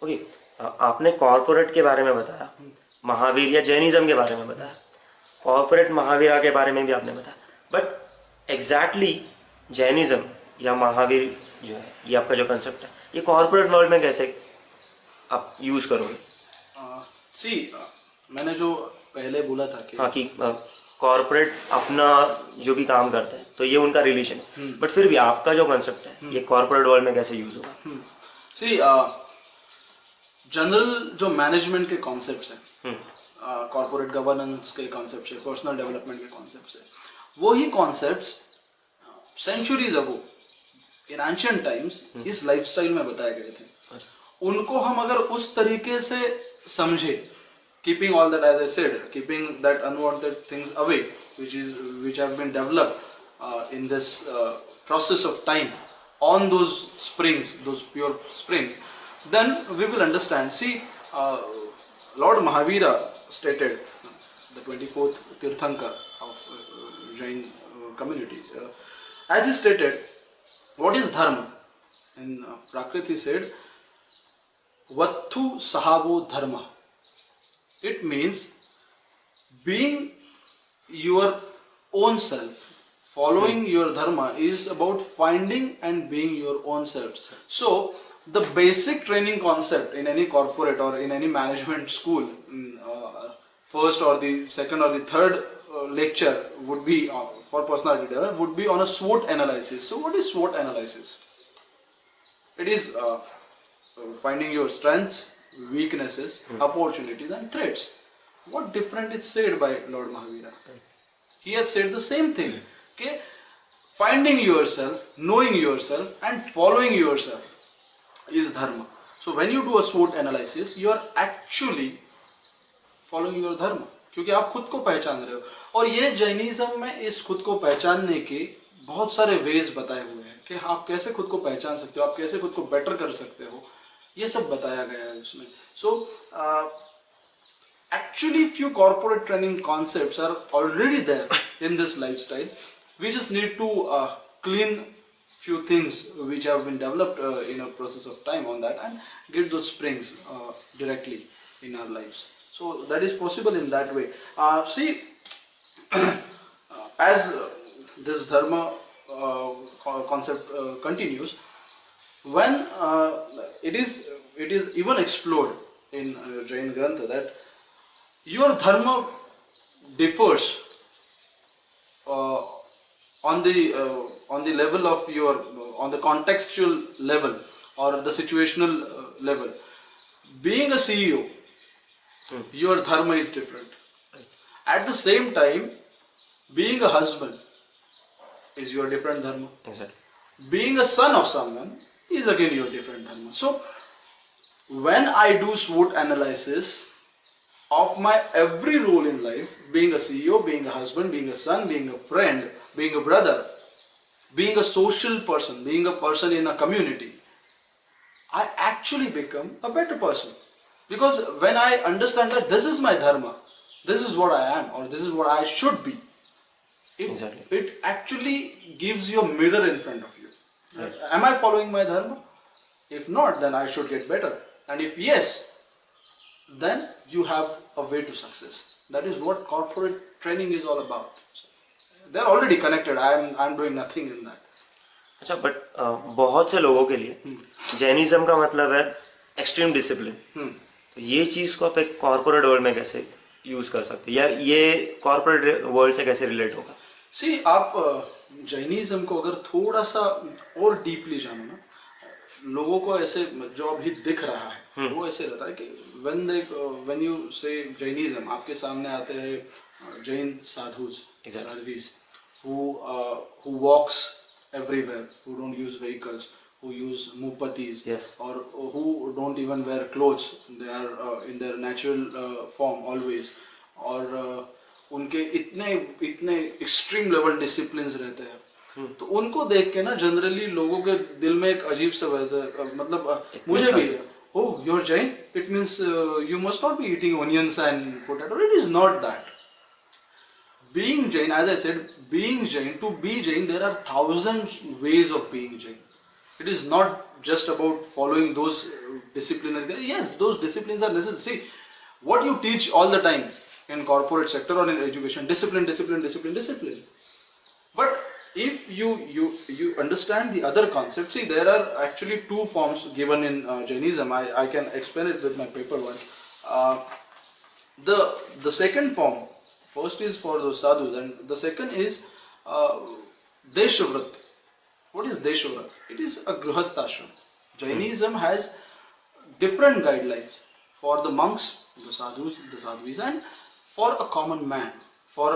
Okay, आपने corporate के बारे में बताया, महावीर या जैनिज्म के बारे में बताया, कॉरपोरेट महावीरा के बारे में भी आपने बताया, बट एग्जैक्टली जैनिज्म या महावीर जो है, ये आपका जो कंसेप्ट है, ये कॉरपोरेट वर्ल्ड में कैसे आप यूज़ करोगे? मैंने जो पहले बोला था कि हाँ, कि कॉरपोरेट अपना जो भी काम करता है तो ये उनका रिलेशन है, बट फिर भी आपका जो कंसेप्ट है ये कॉरपोरेट वर्ल्ड में कैसे यूज़ होगा? जनरल जो मैनेजमेंट के कॉन्सेप्ट्स हैं, कॉर्पोरेट गवर्नेंस के कॉन्सेप्ट्स है, पर्सनल डेवलपमेंट के कॉन्सेप्ट्स है, वो ही concepts centuries ago in ancient times इस लाइफस्टाइल में बताए गए थे। उनको हम अगर उस तरीके से समझे, keeping all that, as I said, keeping that unwanted things away which have been developed in this process of time on those springs, those pure springs, then we will understand. Lord Mahavira stated, the 24th Tirthankar of Jain community, as he stated, what is dharma? In Prakrit he said, Vattu sahavo dharma. It means being your own self. Following your dharma is about finding and being your own self. So the basic training concept in any corporate or in any management school, first or the second or the third lecture would be for personality development, would be on a SWOT analysis. So what is SWOT analysis? It is finding your strengths, weaknesses, opportunities and threats. What different is said by Lord Mahavira? He has said the same thing. Okay? Finding yourself, knowing yourself and following yourself is dharma. So when you do a SWOT analysis, you are actually following your dharma, क्योंकि आप खुद को पहचान रहे हो। और ये Jainism में इस खुद को पहचानने के बहुत सारे वेज बताए हुए हैं कि आप कैसे खुद को पहचान सकते हो, आप कैसे खुद को बेटर कर सकते हो, ये सब बताया गया है उसमें। So actually few corporate training concepts are already there in this lifestyle. We just need to clean few things which have been developed in a process of time on that and get those springs directly in our lives. So that is possible in that way. As this dharma concept continues, when it is even explored in Jain Grantha that your dharma differs on the level of your, on the contextual level or the situational level. Being a CEO, your dharma is different. At the same time, being a husband is your different dharma. Exactly. Being a son of someone is again your different dharma. So when I do SWOT analysis of my every role in life, being a CEO, being a husband, being a son, being a friend, being a brother, being a social person, being a person in a community, I actually become a better person. Because when I understand that this is my dharma, this is what I am or this is what I should be, it actually gives you a mirror in front of you. Right. Am I following my dharma? If not, then I should get better. And if yes, then you have a way to success. That is what corporate training is all about. So, they're already connected. I'm doing nothing in that. अच्छा, but बहुत से लोगों के लिए Jainism का मतलब है extreme discipline. तो ये चीज़ को आप एक कॉर्पोरेट वर्ल्ड में कैसे यूज़ कर सकते हैं, या ये कॉर्पोरेट वर्ल्ड से कैसे रिलेट होगा? सी, आप जैनिज्म को अगर थोड़ा सा और डीपली जानो ना, लोगों को ऐसे जो अभी दिख रहा है वो ऐसे रहता है कि when you say जैनिज्म, आपके सामने आते हैं Jain sadhus who walks everywhere, who don't use vehicles, who use mupatis, yes, or who don't even wear clothes, they are in their natural form always, और उनके इतने एक्सट्रीम लेवल डिसिप्लिन्स रहते हैं। तो उनको देख के ना जनरली लोगों के दिल में एक अजीब सा मतलब मुझे भी, oh, you're Jain, it means you must not be eating onions and potato. It is not that. Being Jain, as I said, being Jain, to be Jain, there are thousands ways of being Jain. It is not just about following those disciplinary. Yes, those disciplines are necessary. See, what you teach all the time in corporate sector or in education, discipline, discipline, discipline, discipline. But if you understand the other concepts, see, there are actually two forms given in Jainism. I can explain it with my paper one. Uh, the second form, first is for the sadhus, and the second is Deshavrat. What is Deshavrat? It is a grihasthashram. Jainism has different guidelines for the monks, the sadhus, the sadhvis, and for a common man, for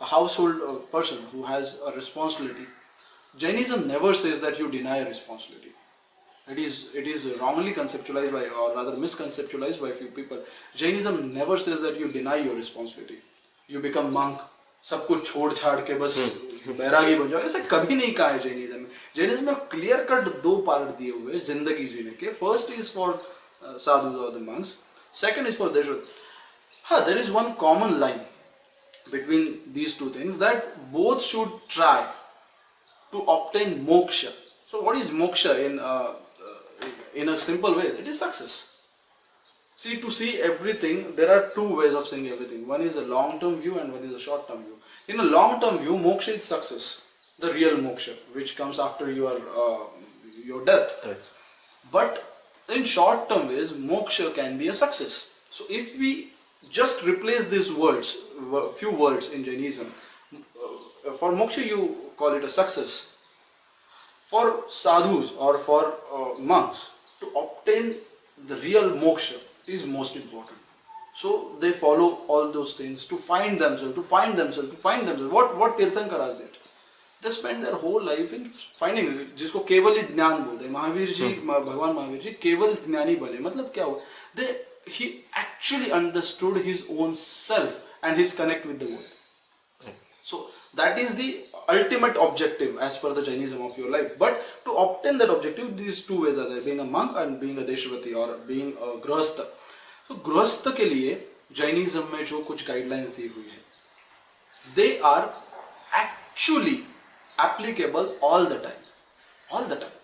a household person who has a responsibility. Jainism never says that you deny a responsibility. It is wrongly conceptualized by, or rather misconceptualized by few people. Jainism never says that you deny your responsibility. You become monk, सब कुछ छोड़ छाड़ के बस बैरागी बन जाओ, ऐसा कभी नहीं कहा है जैनिज्म में. जैनिज्म में क्लियर कट दो पार्ट दिए हुए हैं जिंदगी जीने के. First is for sadhus or the monks, second is for Deshvat. There is one common line between these two things, that both should try to obtain moksha. So what is moksha in a simple way? It is success. See, to see everything, there are two ways of seeing everything. One is a long-term view and one is a short-term view. In a long-term view, moksha is success, the real moksha, which comes after your death. Right. But in short-term ways, moksha can be a success. So if we just replace these words, few words in Jainism, for moksha you call it a success. For sadhus or for monks, to obtain the real moksha is most important. So they follow all those things to find themselves, to find themselves, to find themselves. What Tirthankaras did? They spend their whole life in finding, जिसको केवल ही ज्ञान बोलते हैं. महावीर जी, भगवान महावीर जी केवल ज्ञानी बने. मतलब क्या हुआ? He actually understood his own self and his connect with the world. So that is the ultimate objective as per the Jainism of your life. But to obtain that objective, these two ways are there: being a monk and being a Deshavati or being a Grihastha. So Grihastha के लिए Jainism में जो कुछ guidelines दी हुई है, they are actually applicable all the time. All the time.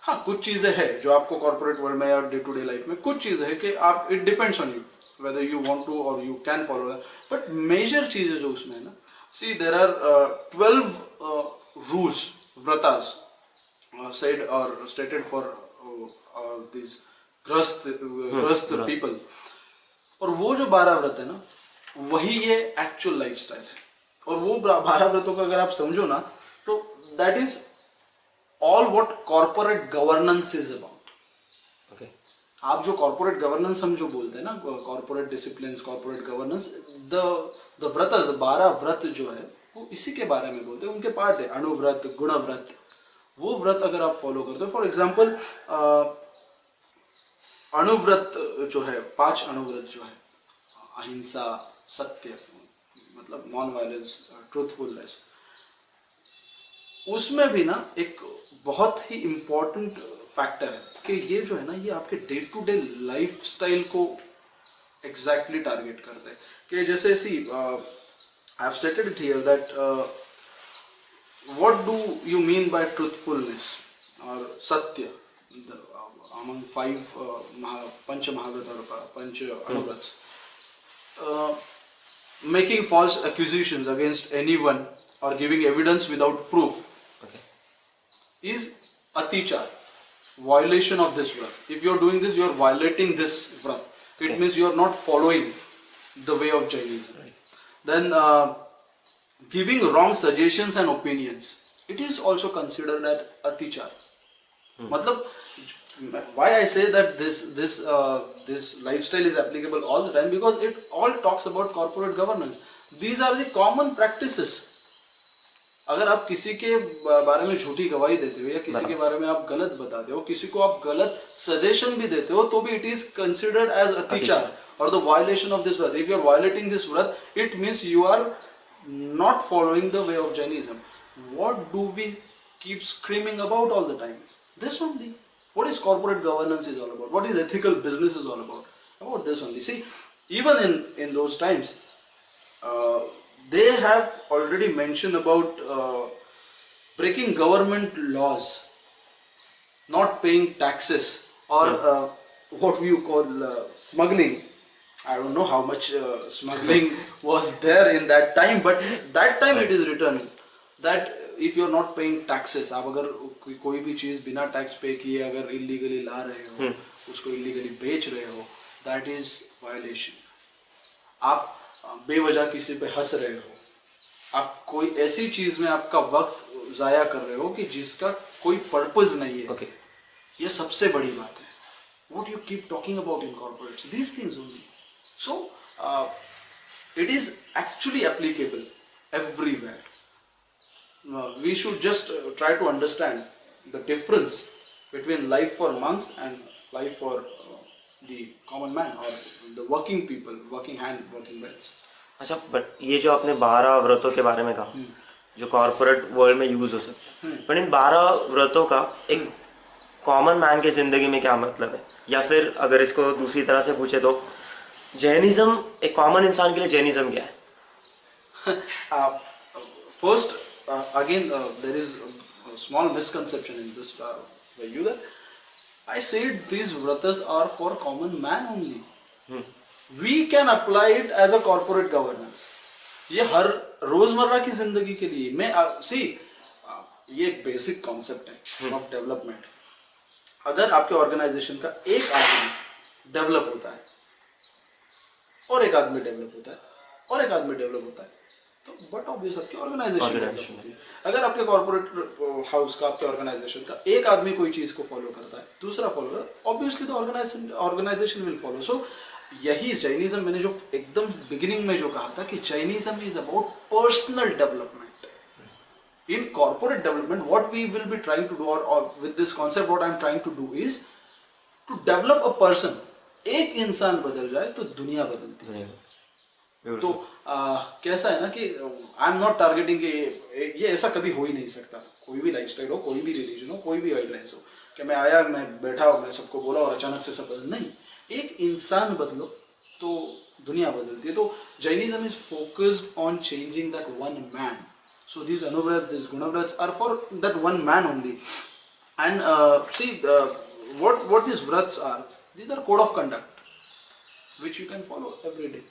हाँ, कुछ चीजें हैं जो आपको कॉर्पोरेट वर्ल्ड में या डे टू डे लाइफ में कुछ चीजें हैं कि आप, it depends on you whether you want to और you can follow that. But major चीजें जो उसमें है ना, see there are 12 rules, vratas said or stated for these grihasth people. और वो जो 12 व्रत है ना, वही ये एक्चुअल लाइफस्टाइल है. और वो 12 व्रतों का अगर आप समझो ना, तो that is all what corporate governance is about. Okay. आप जो corporate governance हम जो बोलते हैं ना, corporate disciplines, corporate governance, the व्रत, 12 व्रत जो है वो इसी के बारे में बोलते हैं. उनके पार्ट है अणुव्रत, गुणव्रत. वो व्रत अगर आप फॉलो करते हो, फॉर एग्जाम्पल अणुव्रत जो है, 5 अणुव्रत जो है, अहिंसा, सत्य, मतलब नॉन वायलेंस, ट्रूथफुलनेस, उसमें भी ना एक बहुत ही इम्पोर्टेंट फैक्टर है कि ये जो है ना, ये आपके day to day lifestyle को एग्जैक्टली टारगेट करते हैं. कि जैसे see I have stated it here that what do you mean by truthfulness और सत्य among 5 पंच महाव्रत और पंच अणुव्रत. Making false accusations against anyone or giving evidence without proof is atichar, violation of this vrat. If you are doing this, you are violating this vrat. It means you are not following the way of Jainism. Right. Then giving wrong suggestions and opinions, it is also considered as atichar. मतलब why I say that this lifestyle is applicable all the time, because it all talks about corporate governance. These are the common practices. अगर आप किसी के बारे में झूठी गवाही देते हो या किसी के बारे में आप गलत बताते हो, किसी को आप गलत सजेशन भी देते हो, तो भी it is considered as atichar or the violation of this vrat. If you are violating this vrat, it means you are not following the way of Jainism. What do we keep screaming about all the time? This only. What is corporate governance is all about? What is ethical business is all about? About this only. See, even in those times, they have already mentioned about breaking government laws, not paying taxes or what you call smuggling. I don't know how much smuggling was there in that time, but that time it is written that if you are not paying taxes, आप अगर कोई भी चीज बिना tax पे किए अगर illegally ला रहे हो, उसको इलीगली बेच रहे हो, that is violation. आप बेवजह किसी पे हंस रहे हो, आप कोई ऐसी चीज में आपका वक्त जाया कर रहे हो कि जिसका कोई पर्पस नहीं है. Okay. ये सबसे बड़ी बात है. What you keep talking about in corporates, these things only. So it is actually applicable everywhere. We should just try to understand the difference between life for monks and life for the common man or the working people, working hand, working bells. अच्छा, but ये जो आपने 12 व्रतों के बारे में कहा जो corporate world में यूज हो सकते हैं, बट इन 12 व्रतों का एक कॉमन मैन की जिंदगी में क्या मतलब है, या फिर अगर इसको दूसरी तरह से पूछे तो जैनिज्म, एक कॉमन इंसान के लिए जैनिज्म क्या है? First, again, there is a small misconception in this value that I said these vratas are for common man only. We can apply it as a corporate governance. ये हर रोजमर्रा की जिंदगी के लिए मैं ये एक बेसिक कॉन्सेप्ट है ऑफ डेवलपमेंट. अगर आपके ऑर्गेनाइजेशन का एक आदमी डेवलप होता है और एक आदमी डेवलप होता है और एक आदमी डेवलप होता है, तो बट ऑब्वियस आपकी ऑर्गेनाइजेशन डेवलप होती है. अगर आपके कॉर्पोरेट हाउस का, आपके ऑर्गेनाइजेशन का एक आदमी कोई चीज को फॉलो करता है, दूसरा फॉलो करता है, ऑब्वियसली तो ऑर्गेनाइजेशन विल फॉलो. सो यही जैनिज्म, मैंने जो एकदम बिगिनिंग में जो कहा था कि Jainism is about personal development. In corporate development what we will be trying to do, और with this concept what I am trying to do is to develop a person. एक इंसान बदल जाए तो दुनिया बदलती है. तो कैसा है ना कि आई एम नॉट टारगेटिंग कि ये ऐसा कभी हो ही नहीं सकता. कोई भी लाइफस्टाइल हो, कोई भी रिलीजन हो, कोई भी गाइडलाइंस हो कि मैं आया, मैं बैठा और मैं सबको बोला और अचानक से सब बदल, नहीं. एक इंसान बदलो तो दुनिया बदलती है. तो Jainism is focused on changing that one man. So these anuvrats, these gunavrats are for that one man only. And what these vrats are, these are code of conduct which you can follow every day.